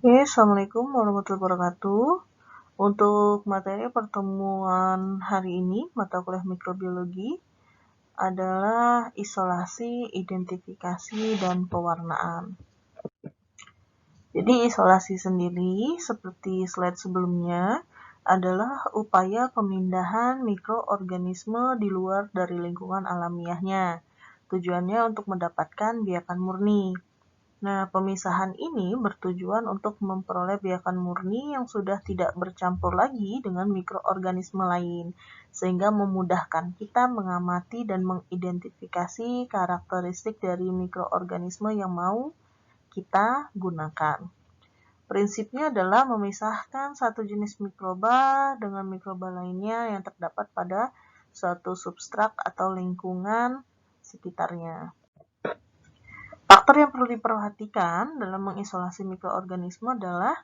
Oke, Assalamualaikum warahmatullahi wabarakatuh. Untuk materi pertemuan hari ini, mata kuliah mikrobiologi adalah isolasi, identifikasi, dan pewarnaan. Jadi isolasi sendiri, seperti slide sebelumnya, adalah upaya pemindahan mikroorganisme di luar dari lingkungan alamiahnya. Tujuannya untuk mendapatkan biakan murni. Nah, pemisahan ini bertujuan untuk memperoleh biakan murni yang sudah tidak bercampur lagi dengan mikroorganisme lain, sehingga memudahkan kita mengamati dan mengidentifikasi karakteristik dari mikroorganisme yang mau kita gunakan. Prinsipnya adalah memisahkan satu jenis mikroba dengan mikroba lainnya yang terdapat pada suatu substrat atau lingkungan sekitarnya. Faktor yang perlu diperhatikan dalam mengisolasi mikroorganisme adalah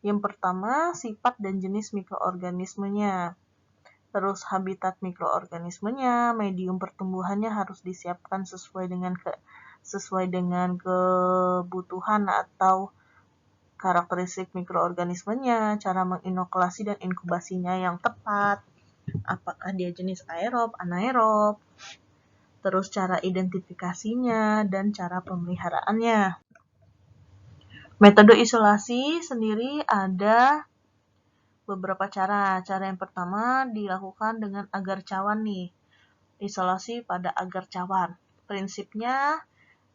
yang pertama, sifat dan jenis mikroorganismenya. Terus habitat mikroorganismenya, medium pertumbuhannya harus disiapkan sesuai dengan kebutuhan atau karakteristik mikroorganismenya, cara menginokulasi dan inkubasinya yang tepat, apakah dia jenis aerob, anaerob, terus cara identifikasinya, dan cara pemeliharaannya. Metode isolasi sendiri ada beberapa cara. Cara yang pertama dilakukan dengan agar cawan nih. Isolasi pada agar cawan. Prinsipnya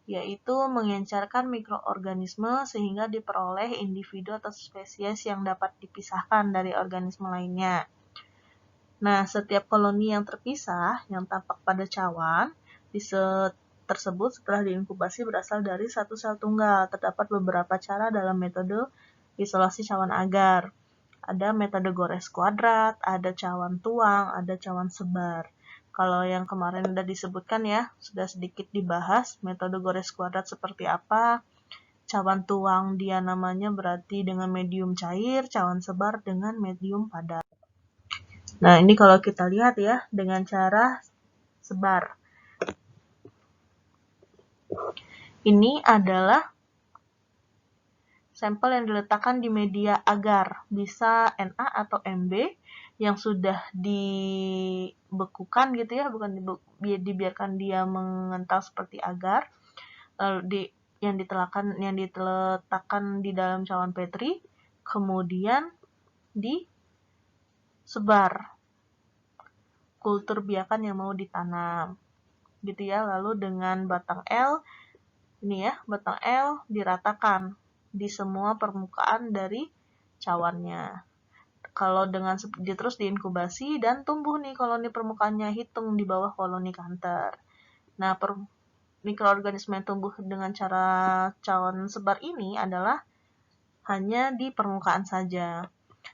yaitu mengencarkan mikroorganisme sehingga diperoleh individu atau spesies yang dapat dipisahkan dari organisme lainnya. Nah, setiap koloni yang terpisah yang tampak pada cawan tersebut setelah diinkubasi berasal dari satu sel tunggal. Terdapat beberapa cara dalam metode isolasi cawan agar. Ada metode gores kuadrat, ada cawan tuang, ada cawan sebar. Kalau yang kemarin sudah disebutkan ya, sudah sedikit dibahas metode gores kuadrat seperti apa. Cawan tuang dia namanya berarti dengan medium cair, cawan sebar dengan medium padat. Nah, ini kalau kita lihat ya, dengan cara sebar. Ini adalah sampel yang diletakkan di media agar, bisa Na atau Mb, yang sudah dibekukan gitu ya, bukan dibiarkan dia mengental seperti agar, lalu yang diletakkan di dalam cawan Petri, kemudian disebar kultur biakan yang mau ditanam, gitu ya. Lalu dengan batang L, ini ya, batang L diratakan di semua permukaan dari cawannya. Kalau dengan terus diinkubasi dan tumbuh nih koloni permukaannya, hitung di bawah koloni kanker. Nah, mikroorganisme yang tumbuh dengan cara cawan sebar ini adalah hanya di permukaan saja.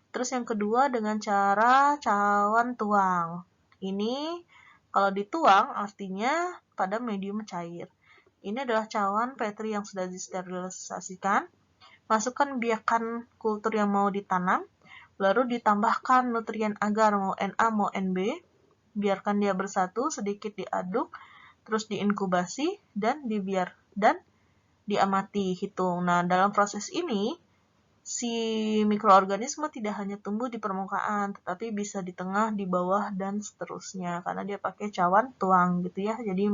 Terus yang kedua dengan cara cawan tuang. Ini kalau dituang artinya pada medium cair. Ini adalah cawan Petri yang sudah disterilisasikan. Masukkan biakan kultur yang mau ditanam, lalu ditambahkan nutrien agar mau Na mau Nb, biarkan dia bersatu, sedikit diaduk, terus diinkubasi dan diamati, hitung. Nah, dalam proses ini si mikroorganisme tidak hanya tumbuh di permukaan, tetapi bisa di tengah, di bawah, dan seterusnya. Karena dia pakai cawan tuang gitu ya, jadi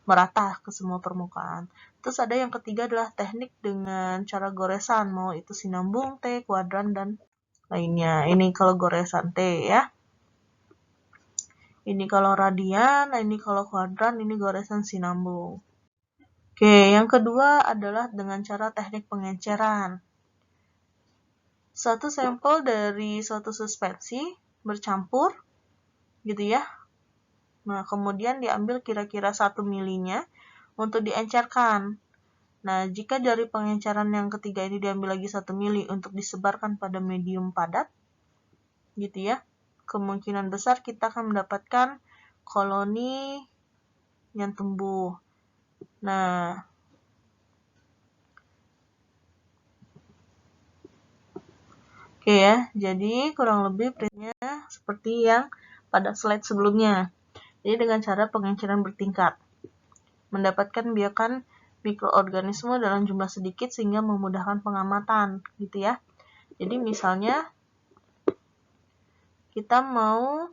merata ke semua permukaan. Terus ada yang ketiga adalah teknik dengan cara goresan, mau itu sinambung, T, kuadran, dan lainnya. Ini kalau goresan T ya. Ini kalau radian, ini kalau kuadran, ini goresan sinambung. Oke, yang kedua adalah dengan cara teknik pengenceran. Satu sampel dari suatu suspensi bercampur, gitu ya. Nah, kemudian diambil kira-kira 1 milinya untuk diencerkan. Nah, jika dari pengenceran yang ketiga ini diambil lagi 1 mili untuk disebarkan pada medium padat, gitu ya, kemungkinan besar kita akan mendapatkan koloni yang tumbuh. Nah, oke ya, jadi kurang lebih prinsipnya seperti yang pada slide sebelumnya. Jadi dengan cara pengenceran bertingkat, mendapatkan biakan mikroorganisme dalam jumlah sedikit sehingga memudahkan pengamatan, gitu ya. Jadi misalnya kita mau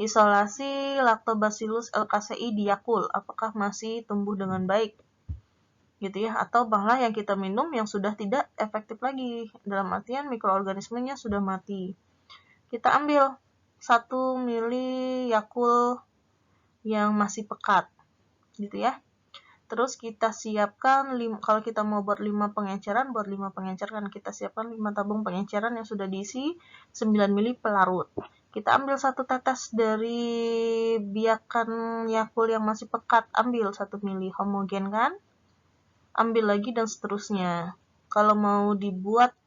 isolasi Lactobacillus lkci di Yakult, apakah masih tumbuh dengan baik, gitu ya, atau malah yang kita minum yang sudah tidak efektif lagi, dalam artian mikroorganismenya sudah mati. Kita ambil 1 mili Yakult yang masih pekat, gitu ya. Terus kita siapkan, kalau kita mau buat 5 pengenceran, kan kita siapkan 5 tabung pengenceran yang sudah diisi 9 mili pelarut. Kita ambil 1 tetes dari biakan Yakult yang masih pekat, ambil 1 mili, homogen kan? Ambil lagi dan seterusnya. Kalau mau dibuat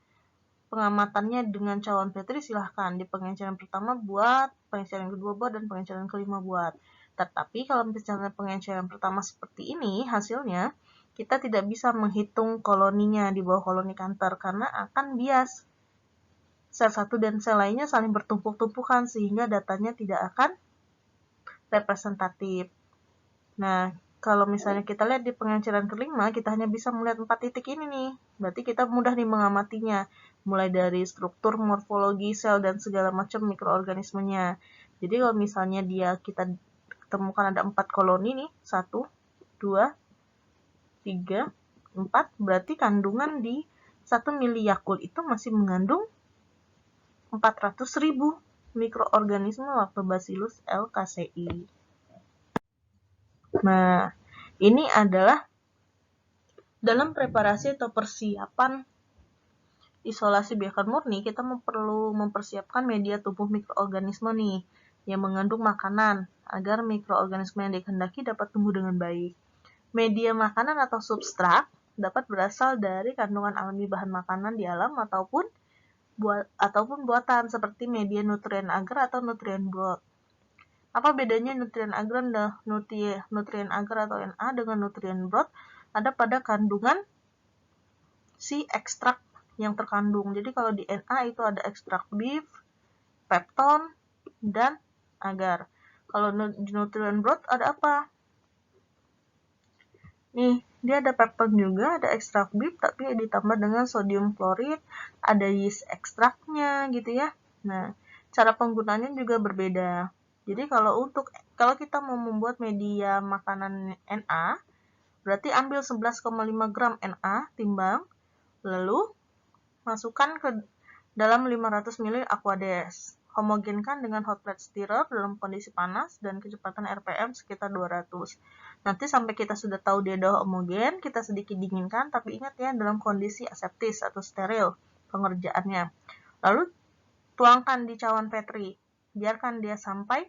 pengamatannya dengan cawan Petri silahkan. Di pengenceran pertama buat, pengenceran kedua buat, dan pengenceran kelima buat. Tetapi kalau misalnya pengenceran pertama seperti ini hasilnya, kita tidak bisa menghitung koloninya di bawah koloni kanker karena akan bias. Sel satu dan sel lainnya saling bertumpuk-tumpukan sehingga datanya tidak akan representatif. Nah, kalau misalnya kita lihat di pengenceran kelima, kita hanya bisa melihat 4 titik ini nih. Berarti kita mudah nih mengamatinya, mulai dari struktur, morfologi, sel, dan segala macam mikroorganismenya. Jadi kalau misalnya kita temukan ada 4 koloni nih, 1, 2, 3, 4, berarti kandungan di 1 mili Yakult itu masih mengandung 400.000 mikroorganisme Lactobacillus lkci. Nah, ini adalah dalam preparasi atau persiapan isolasi biakan murni, kita perlu mempersiapkan media tubuh mikroorganisme nih, yang mengandung makanan, agar mikroorganisme yang dikehendaki dapat tumbuh dengan baik. Media makanan atau substrat dapat berasal dari kandungan alami bahan makanan di alam ataupun buatan seperti media nutrien agar atau nutrien broth. Apa bedanya nutrien agar dan nutrien agar atau NA dengan nutrien broth? Ada pada kandungan si ekstrak yang terkandung. Jadi kalau di NA itu ada ekstrak beef, pepton, dan agar. Kalau di nutrien broth ada apa? Nih, dia ada pepton juga, ada ekstrak beef, tapi ditambah dengan sodium klorid, ada yeast ekstraknya gitu ya. Nah, cara penggunaannya juga berbeda. Jadi kalau kita mau membuat media makanan NA, berarti ambil 11,5 gram NA, timbang, lalu masukkan ke dalam 500 ml Aquades. Homogenkan dengan hot plate stirrer dalam kondisi panas dan kecepatan RPM sekitar 200. Nanti sampai kita sudah tahu dia udah homogen, kita sedikit dinginkan, tapi ingat ya dalam kondisi aseptis atau steril pengerjaannya. Lalu tuangkan di cawan Petri. Biarkan dia sampai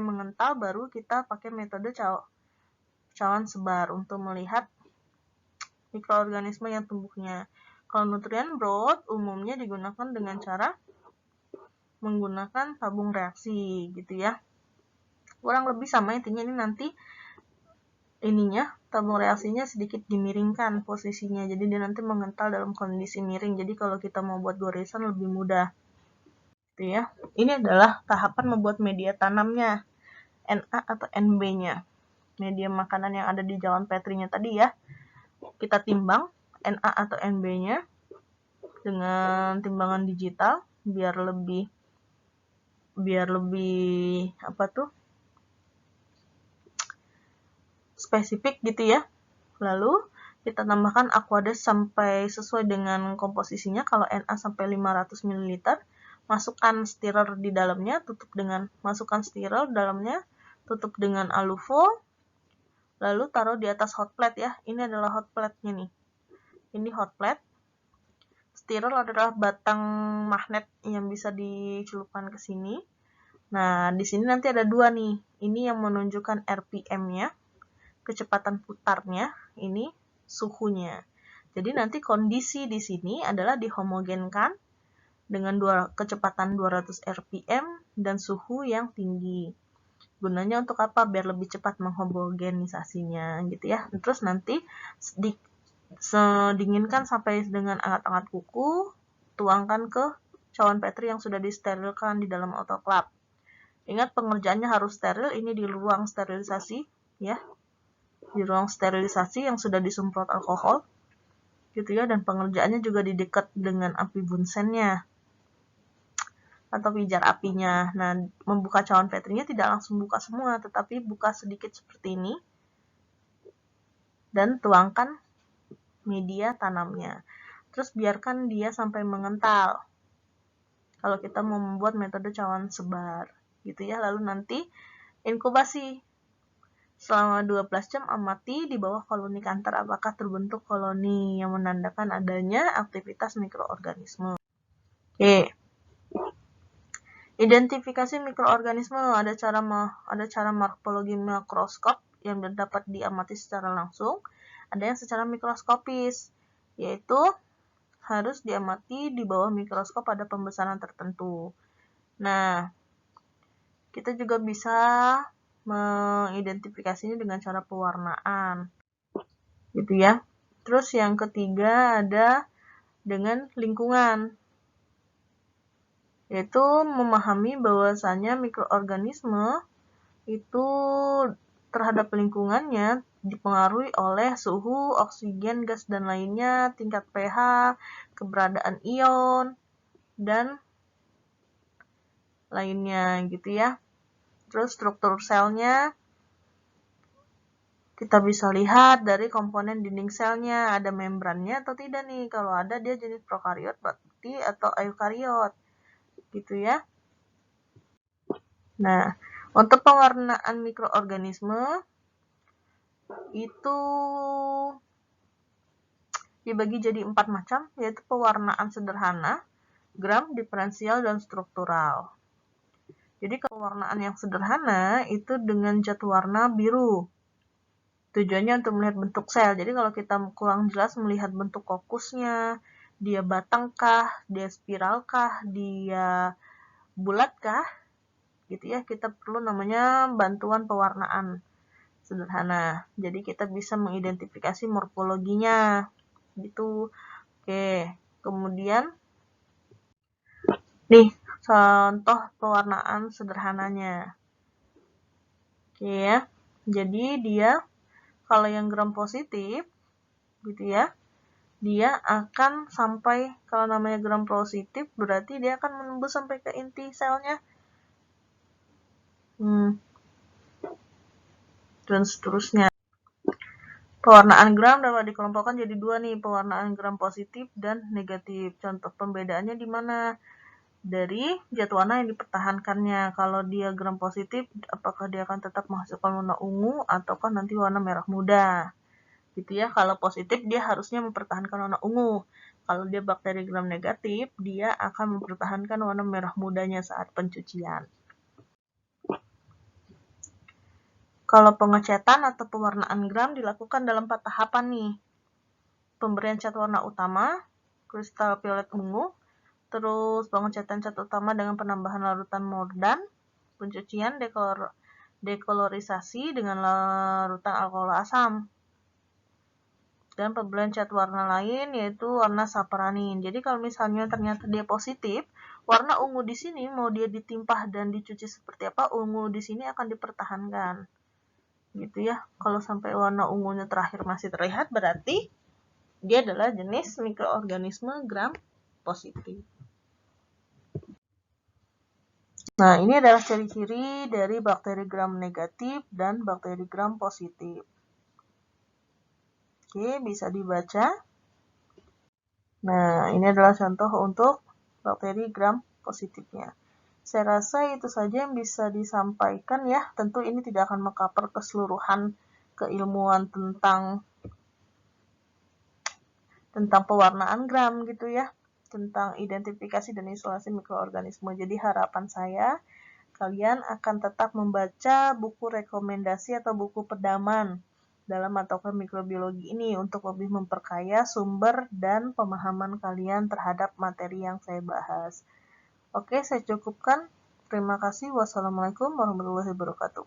mengental, baru kita pakai metode cawan sebar untuk melihat mikroorganisme yang tumbuhnya. Kalau nutrien broth umumnya digunakan dengan cara menggunakan tabung reaksi gitu ya. Kurang lebih sama intinya, ini nanti tabung reaksinya sedikit dimiringkan posisinya. Jadi dia nanti mengental dalam kondisi miring. Jadi kalau kita mau buat goresan lebih mudah. Gitu ya. Ini adalah tahapan membuat media tanamnya, NA atau NB-nya. Media makanan yang ada di cawan Petrinya tadi ya. Kita timbang NA atau NB-nya dengan timbangan digital biar lebih spesifik gitu ya. Lalu kita tambahkan Aquades sampai sesuai dengan komposisinya. Kalau NA sampai 500 ml, masukkan stirrer di dalamnya, masukkan stirrer dalamnya, tutup dengan alufoil, lalu taruh di atas hot plate ya. Ini adalah hot plate-nya nih. Ini hot plate. Stirrer adalah batang magnet yang bisa dicelupkan ke sini. Nah, di sini nanti ada 2 nih. Ini yang menunjukkan RPM-nya, kecepatan putarnya, ini suhunya. Jadi nanti kondisi di sini adalah dihomogenkan dengan kecepatan 200 RPM dan suhu yang tinggi. Gunanya untuk apa? Biar lebih cepat menghomogenisasinya gitu ya. Terus nanti dinginkan sampai dengan hangat-hangat kuku, tuangkan ke cawan Petri yang sudah disterilkan di dalam autoclave. Ingat pengerjaannya harus steril, ini di ruang sterilisasi ya. Di ruang sterilisasi yang sudah disemprot alkohol gitu ya, dan pengerjaannya juga di dekat dengan api bunsennya atau pijar apinya. Nah, membuka cawan Petrinya tidak langsung buka semua, tetapi buka sedikit seperti ini dan tuangkan media tanamnya. Terus biarkan dia sampai mengental. Kalau kita mau membuat metode cawan sebar gitu ya, lalu nanti inkubasi. Selama 12 jam amati di bawah koloni kanker apakah terbentuk koloni yang menandakan adanya aktivitas mikroorganisme. Oke. Identifikasi mikroorganisme, ada cara morfologi makroskop yang dapat diamati secara langsung, ada yang secara mikroskopis, yaitu harus diamati di bawah mikroskop pada pembesaran tertentu. Nah, kita juga bisa mengidentifikasinya dengan cara pewarnaan, gitu ya. Terus yang ketiga ada dengan lingkungan, yaitu memahami bahwasanya mikroorganisme itu terhadap lingkungannya dipengaruhi oleh suhu, oksigen, gas, dan lainnya, tingkat pH, keberadaan ion, dan lainnya gitu ya. Terus struktur selnya kita bisa lihat dari komponen dinding selnya, ada membrannya atau tidak nih. Kalau ada dia jenis prokariot berarti atau eukariot gitu ya. Nah, untuk pewarnaan mikroorganisme itu dibagi jadi 4 macam, yaitu pewarnaan sederhana, gram, diferensial, dan struktural. Jadi pewarnaan yang sederhana itu dengan cat warna biru. Tujuannya untuk melihat bentuk sel. Jadi kalau kita kurang jelas melihat bentuk kokusnya, dia batangkah, dia spiralkah, dia bulatkah, gitu ya, kita perlu namanya bantuan pewarnaan sederhana. Jadi kita bisa mengidentifikasi morfologinya, gitu. Oke, kemudian nih contoh pewarnaan sederhananya. Oke ya. Jadi dia kalau yang gram positif gitu ya, dia akan sampai, kalau namanya gram positif berarti dia akan menembus sampai ke inti selnya. Dan seterusnya. Pewarnaan gram dapat dikelompokkan jadi dua nih, pewarnaan gram positif dan negatif. Contoh pembedaannya di mana? Dari zat warna yang dipertahankannya. Kalau dia gram positif, apakah dia akan tetap menghasilkan warna ungu ataukah nanti warna merah muda? Gitu ya. Kalau positif dia harusnya mempertahankan warna ungu. Kalau dia bakteri gram negatif, dia akan mempertahankan warna merah mudanya saat pencucian. Kalau pengecetan atau pewarnaan gram dilakukan dalam 4 tahapan nih. Pemberian cat warna utama, kristal violet ungu, terus pengecetan cat utama dengan penambahan larutan mordan, pencucian dekolorisasi dengan larutan alkohol asam, dan pemberian cat warna lain yaitu warna saparanin. Jadi kalau misalnya ternyata dia positif, warna ungu di sini mau dia ditimpah dan dicuci seperti apa, ungu di sini akan dipertahankan. Gitu ya. Kalau sampai warna ungunya terakhir masih terlihat, berarti dia adalah jenis mikroorganisme gram positif. Nah, ini adalah ciri-ciri dari bakteri gram negatif dan bakteri gram positif. Oke, bisa dibaca. Nah, ini adalah contoh untuk bakteri gram positifnya. Saya rasa itu saja yang bisa disampaikan ya. Tentu ini tidak akan mengcover keseluruhan keilmuan tentang pewarnaan gram gitu ya, tentang identifikasi dan isolasi mikroorganisme. Jadi harapan saya kalian akan tetap membaca buku rekomendasi atau buku pedoman dalam mata kuliah mikrobiologi ini untuk lebih memperkaya sumber dan pemahaman kalian terhadap materi yang saya bahas. Oke, saya cukupkan. Terima kasih. Wassalamualaikum warahmatullahi wabarakatuh.